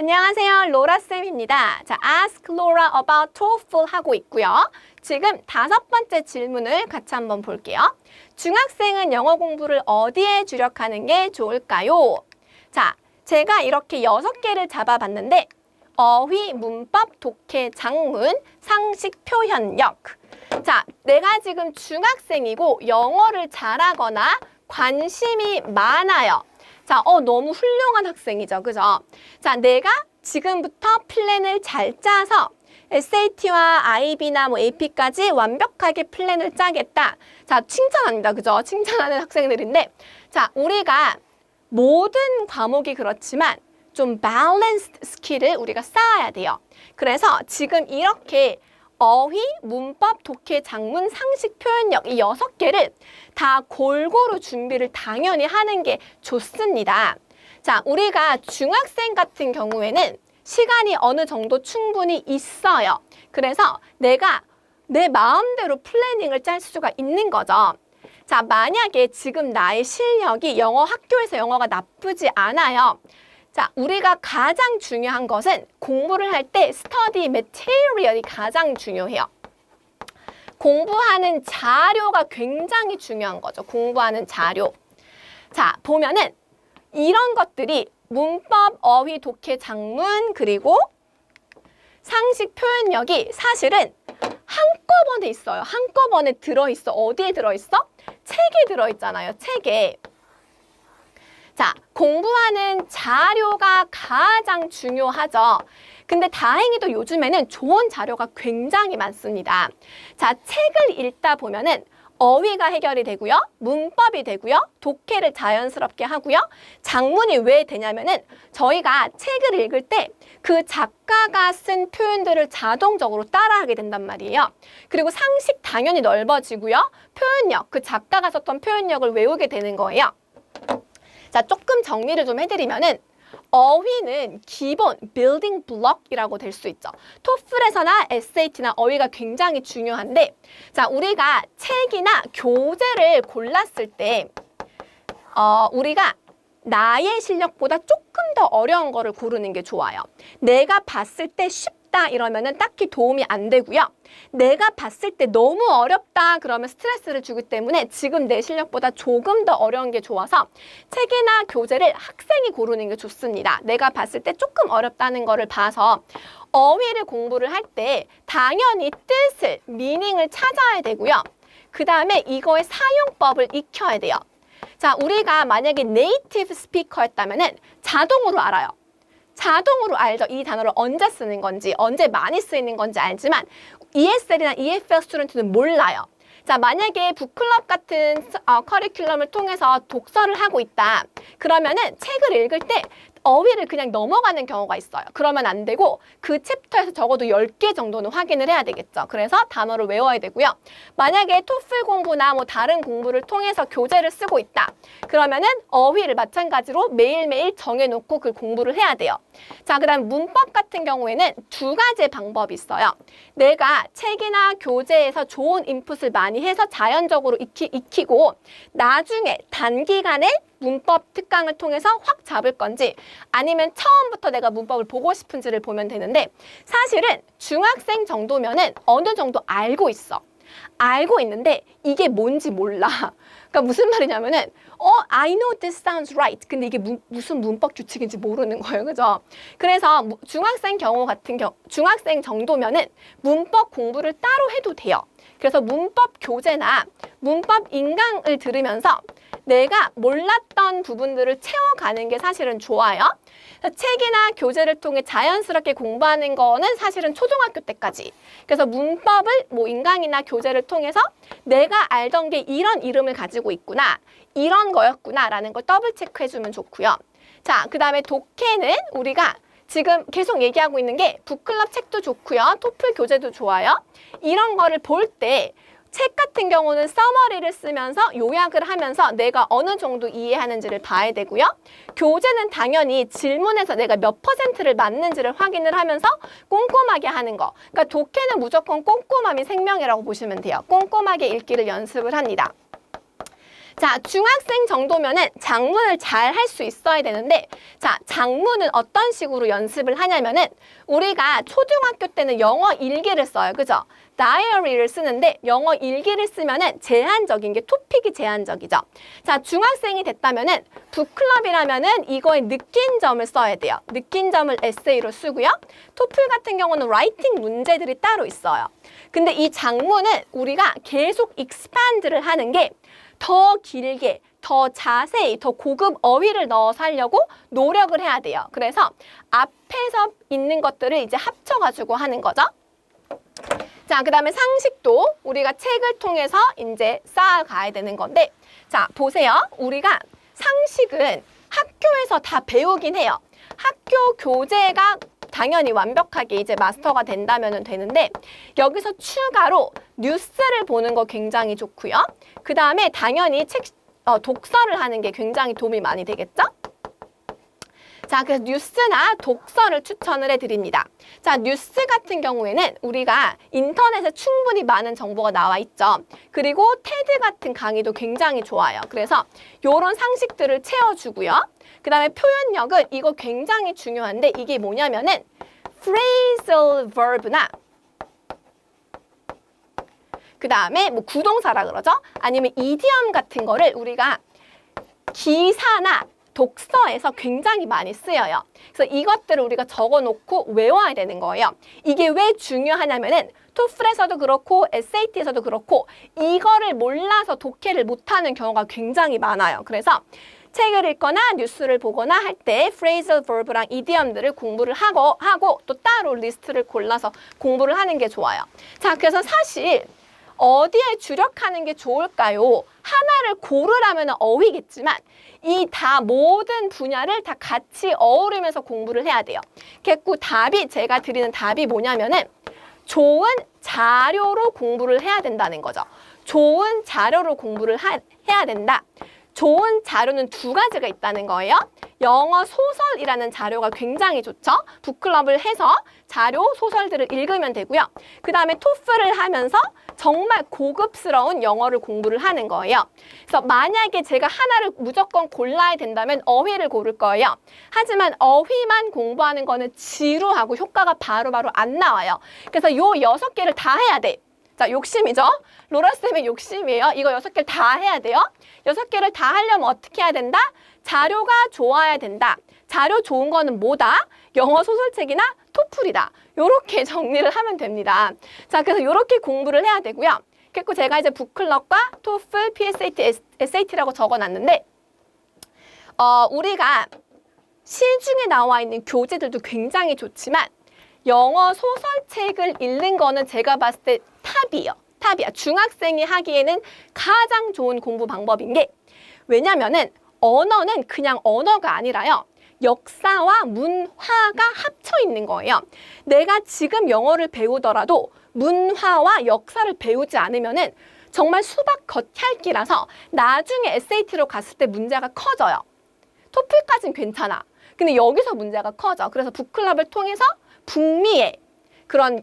안녕하세요. 로라쌤입니다. 자, Ask Laura about TOEFL 하고 있고요. 지금 5번째 질문을 같이 한번 볼게요. 중학생은 영어 공부를 어디에 주력하는 게 좋을까요? 자, 제가 이렇게 6개를 잡아봤는데 어휘, 문법, 독해, 장문, 상식, 표현력. 자, 내가 지금 중학생이고 영어를 잘하거나 관심이 많아요. 자, 너무 훌륭한 학생이죠. 그죠? 자, 내가 지금부터 플랜을 잘 짜서 SAT와 IB나 AP까지 완벽하게 플랜을 짜겠다. 자, 칭찬합니다. 그죠? 칭찬하는 학생들인데, 자, 우리가 모든 과목이 그렇지만 좀 balanced 스킬을 우리가 쌓아야 돼요. 그래서 지금 이렇게 어휘, 문법, 독해, 장문, 상식, 표현력 이 6개를 다 골고루 준비를 당연히 하는 게 좋습니다. 자, 우리가 중학생 같은 경우에는 시간이 어느 정도 충분히 있어요. 그래서 내가 내 마음대로 플래닝을 짤 수가 있는 거죠. 자, 만약에 지금 나의 실력이 학교에서 영어가 나쁘지 않아요. 자, 우리가 가장 중요한 것은 공부를 할 때 스터디 매테리얼이 가장 중요해요. 공부하는 자료가 굉장히 중요한 거죠. 공부하는 자료. 자, 보면은 이런 것들이 문법, 어휘, 독해, 장문, 그리고 상식, 표현력이 사실은 한꺼번에 있어요. 한꺼번에 들어있어. 어디에 들어있어? 책에 들어있잖아요. 책에. 자, 공부하는 자료가 가장 중요하죠. 근데 다행히도 요즘에는 좋은 자료가 굉장히 많습니다. 자, 책을 읽다 보면은 어휘가 해결이 되고요. 문법이 되고요. 독해를 자연스럽게 하고요. 장문이 왜 되냐면은 저희가 책을 읽을 때 그 작가가 쓴 표현들을 자동적으로 따라하게 된단 말이에요. 그리고 상식 당연히 넓어지고요. 표현력, 그 작가가 썼던 표현력을 외우게 되는 거예요. 자, 조금 정리를 좀 해드리면은 어휘는 기본, 빌딩 블럭이라고 될 수 있죠. 토플에서나 SAT나 어휘가 굉장히 중요한데, 자, 우리가 책이나 교재를 골랐을 때, 우리가 나의 실력보다 조금 더 어려운 거를 고르는 게 좋아요. 내가 봤을 때 쉽다 이러면은 딱히 도움이 안 되고요. 내가 봤을 때 너무 어렵다 그러면 스트레스를 주기 때문에 지금 내 실력보다 조금 더 어려운 게 좋아서 책이나 교재를 학생이 고르는 게 좋습니다. 내가 봤을 때 조금 어렵다는 거를 봐서 어휘를 공부를 할 때 당연히 뜻을, 미닝을 찾아야 되고요. 그 다음에 이거의 사용법을 익혀야 돼요. 자, 우리가 만약에 네이티브 스피커였다면은 자동으로 알아요. 자동으로 알죠. 이 단어를 언제 쓰는 건지, 언제 많이 쓰이는 건지 알지만 ESL이나 EFL 스튜던트는 몰라요. 자, 만약에 북클럽 같은 커리큘럼을 통해서 독서를 하고 있다. 그러면은 책을 읽을 때 어휘를 그냥 넘어가는 경우가 있어요. 그러면 안 되고 그 챕터에서 적어도 10개 정도는 확인을 해야 되겠죠. 그래서 단어를 외워야 되고요. 만약에 토플 공부나 다른 공부를 통해서 교재를 쓰고 있다. 그러면은 어휘를 마찬가지로 매일매일 정해놓고 그 공부를 해야 돼요. 자, 그다음 문법 같은 경우에는 2가지의 방법이 있어요. 내가 책이나 교재에서 좋은 인풋을 많이 해서 자연적으로 익히고 나중에 단기간에 문법 특강을 통해서 확 잡을 건지 아니면 처음부터 내가 문법을 보고 싶은지를 보면 되는데 사실은 중학생 정도면은 어느 정도 알고 있어. 알고 있는데 이게 뭔지 몰라. 그러니까 무슨 말이냐면은 I know this sounds right. 근데 이게 무슨 문법 규칙인지 모르는 거예요. 그죠? 그래서 중학생 정도면은 문법 공부를 따로 해도 돼요. 그래서 문법 교재나 문법 인강을 들으면서 내가 몰랐던 부분들을 채워가는 게 사실은 좋아요. 책이나 교재를 통해 자연스럽게 공부하는 거는 사실은 초등학교 때까지. 그래서 문법을 인강이나 교재를 통해서 내가 알던 게 이런 이름을 가지고 있구나. 이런 거였구나 라는 걸 더블 체크해주면 좋고요. 자, 그 다음에 독해는 우리가 지금 계속 얘기하고 있는 게 북클럽 책도 좋고요. 토플 교재도 좋아요. 이런 거를 볼 때 책 같은 경우는 서머리를 쓰면서 요약을 하면서 내가 어느 정도 이해하는지를 봐야 되고요. 교재는 당연히 질문에서 내가 몇 %를 맞는지를 확인을 하면서 꼼꼼하게 하는 거. 그러니까 독해는 무조건 꼼꼼함이 생명이라고 보시면 돼요. 꼼꼼하게 읽기를 연습을 합니다. 자, 중학생 정도면은 장문을 잘 할 수 있어야 되는데, 자, 장문은 어떤 식으로 연습을 하냐면은, 우리가 초등학교 때는 영어 일기를 써요. 그죠? 다이어리를 쓰는데, 영어 일기를 쓰면은 제한적인 게 토픽이 제한적이죠. 자, 중학생이 됐다면은, 북클럽이라면은 이거에 느낀 점을 써야 돼요. 느낀 점을 에세이로 쓰고요. 토플 같은 경우는 라이팅 문제들이 따로 있어요. 근데 이 장문은 우리가 계속 익스판드를 하는 게 더 길게, 더 자세히, 더 고급 어휘를 넣어서 하려고 노력을 해야 돼요. 그래서 앞에서 있는 것들을 이제 합쳐가지고 하는 거죠. 자, 그 다음에 상식도 우리가 책을 통해서 이제 쌓아가야 되는 건데, 자, 보세요. 우리가 상식은 학교에서 다 배우긴 해요. 학교 교재가 당연히 완벽하게 이제 마스터가 된다면 되는데, 여기서 추가로 뉴스를 보는 거 굉장히 좋고요. 그 다음에 당연히 독서를 하는 게 굉장히 도움이 많이 되겠죠? 자, 그래서 뉴스나 독서를 추천을 해드립니다. 자, 뉴스 같은 경우에는 우리가 인터넷에 충분히 많은 정보가 나와 있죠. 그리고 테드 같은 강의도 굉장히 좋아요. 그래서 이런 상식들을 채워주고요. 그 다음에 표현력은 이거 굉장히 중요한데, 이게 뭐냐면은 phrasal verb나 그 다음에 뭐 구동사라 그러죠? 아니면 이디엄 같은 거를 우리가 기사나 독서에서 굉장히 많이 쓰여요. 그래서 이것들을 우리가 적어놓고 외워야 되는 거예요. 이게 왜 중요하냐면은 토플에서도 그렇고 SAT에서도 그렇고 이거를 몰라서 독해를 못하는 경우가 굉장히 많아요. 그래서 책을 읽거나 뉴스를 보거나 할 때 phrasal verb랑 이디엄들을 공부를 하고 또 따로 리스트를 골라서 공부를 하는 게 좋아요. 자, 그래서 사실 어디에 주력하는 게 좋을까요? 하나를 고르라면 어휘겠지만 이 다 모든 분야를 다 같이 어우르면서 공부를 해야 돼요. 그래서 제가 드리는 답이 뭐냐면은 좋은 자료로 공부를 해야 된다는 거죠. 좋은 자료로 공부를 해야 된다. 좋은 자료는 두 가지가 있다는 거예요. 영어 소설이라는 자료가 굉장히 좋죠. 북클럽을 해서 자료, 소설들을 읽으면 되고요. 그 다음에 토플을 하면서 정말 고급스러운 영어를 공부를 하는 거예요. 그래서 만약에 제가 하나를 무조건 골라야 된다면 어휘를 고를 거예요. 하지만 어휘만 공부하는 거는 지루하고 효과가 바로바로 안 나와요. 그래서 요 6개를 다 해야 돼. 자, 욕심이죠? 로라쌤의 욕심이에요. 이거 6개를 다 해야 돼요. 6개를 다 하려면 어떻게 해야 된다? 자료가 좋아야 된다. 자료 좋은 거는 뭐다? 영어 소설책이나 토플이다. 요렇게 정리를 하면 됩니다. 자, 그래서 요렇게 공부를 해야 되고요. 그리고 제가 이제 북클럽과 토플, PSAT, SAT라고 적어놨는데 우리가 시중에 나와 있는 교재들도 굉장히 좋지만 영어 소설책을 읽는 거는 제가 봤을 때 탑이에요. 탑이야. 중학생이 하기에는 가장 좋은 공부 방법인 게, 왜냐면은 언어는 그냥 언어가 아니라요. 역사와 문화가 합쳐 있는 거예요. 내가 지금 영어를 배우더라도 문화와 역사를 배우지 않으면은 정말 수박 겉핥기라서 나중에 SAT로 갔을 때 문제가 커져요. 토플까지는 괜찮아. 근데 여기서 문제가 커져. 그래서 북클럽을 통해서 북미의 그런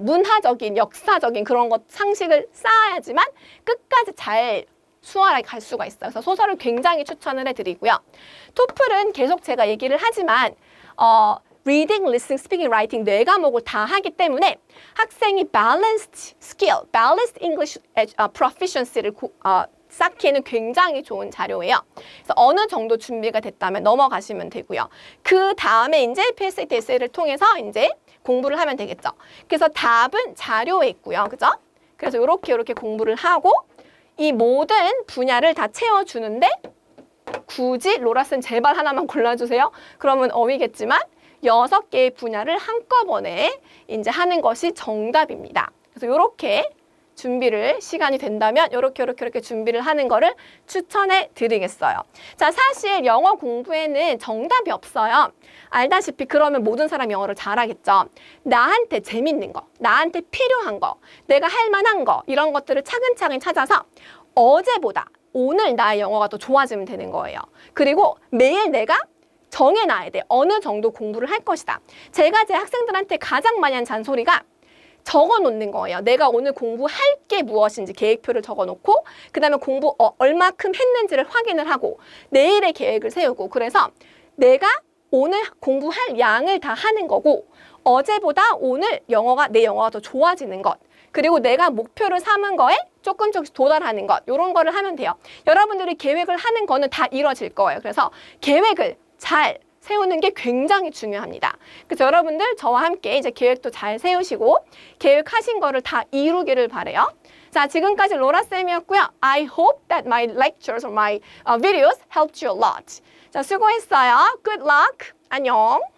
문화적인, 역사적인 그런 것 상식을 쌓아야지만 끝까지 잘 수월하게 갈 수가 있어요. 그래서 소설을 굉장히 추천을 해드리고요. 토플은 계속 제가 얘기를 하지만 reading, listening, speaking, writing 4과목을 다 하기 때문에 학생이 balanced skill, balanced English proficiency를 쌓기에는 굉장히 좋은 자료예요. 그래서 어느 정도 준비가 됐다면 넘어가시면 되고요. 그 다음에 이제 PSAT, SA를 통해서 이제 공부를 하면 되겠죠. 그래서 답은 자료에 있고요. 그죠? 그래서 이렇게 공부를 하고 이 모든 분야를 다 채워주는데 굳이 로라쌤 제발 하나만 골라주세요. 그러면 어휘겠지만 6개의 분야를 한꺼번에 이제 하는 것이 정답입니다. 그래서 이렇게 준비를 시간이 된다면 이렇게 준비를 하는 거를 추천해 드리겠어요. 자, 사실 영어 공부에는 정답이 없어요. 알다시피 그러면 모든 사람이 영어를 잘하겠죠. 나한테 재밌는 거, 나한테 필요한 거, 내가 할 만한 거 이런 것들을 차근차근 찾아서 어제보다 오늘 나의 영어가 더 좋아지면 되는 거예요. 그리고 매일 내가 정해놔야 돼. 어느 정도 공부를 할 것이다. 제가 제 학생들한테 가장 많이 한 잔소리가 적어 놓는 거예요. 내가 오늘 공부할 게 무엇인지 계획표를 적어 놓고 그 다음에 공부 얼마큼 했는지를 확인을 하고 내일의 계획을 세우고 그래서 내가 오늘 공부할 양을 다 하는 거고 어제보다 오늘 내 영어가 더 좋아지는 것 그리고 내가 목표를 삼은 거에 조금씩 도달하는 것 이런 거를 하면 돼요. 여러분들이 계획을 하는 거는 다 이루어질 거예요. 그래서 계획을 잘 세우는 게 굉장히 중요합니다. 그래서 여러분들 저와 함께 이제 계획도 잘 세우시고 계획하신 거를 다 이루기를 바래요. 자, 지금까지 로라쌤이었고요. I hope that my lectures or my videos helped you a lot. 자, 수고했어요. Good luck. 안녕.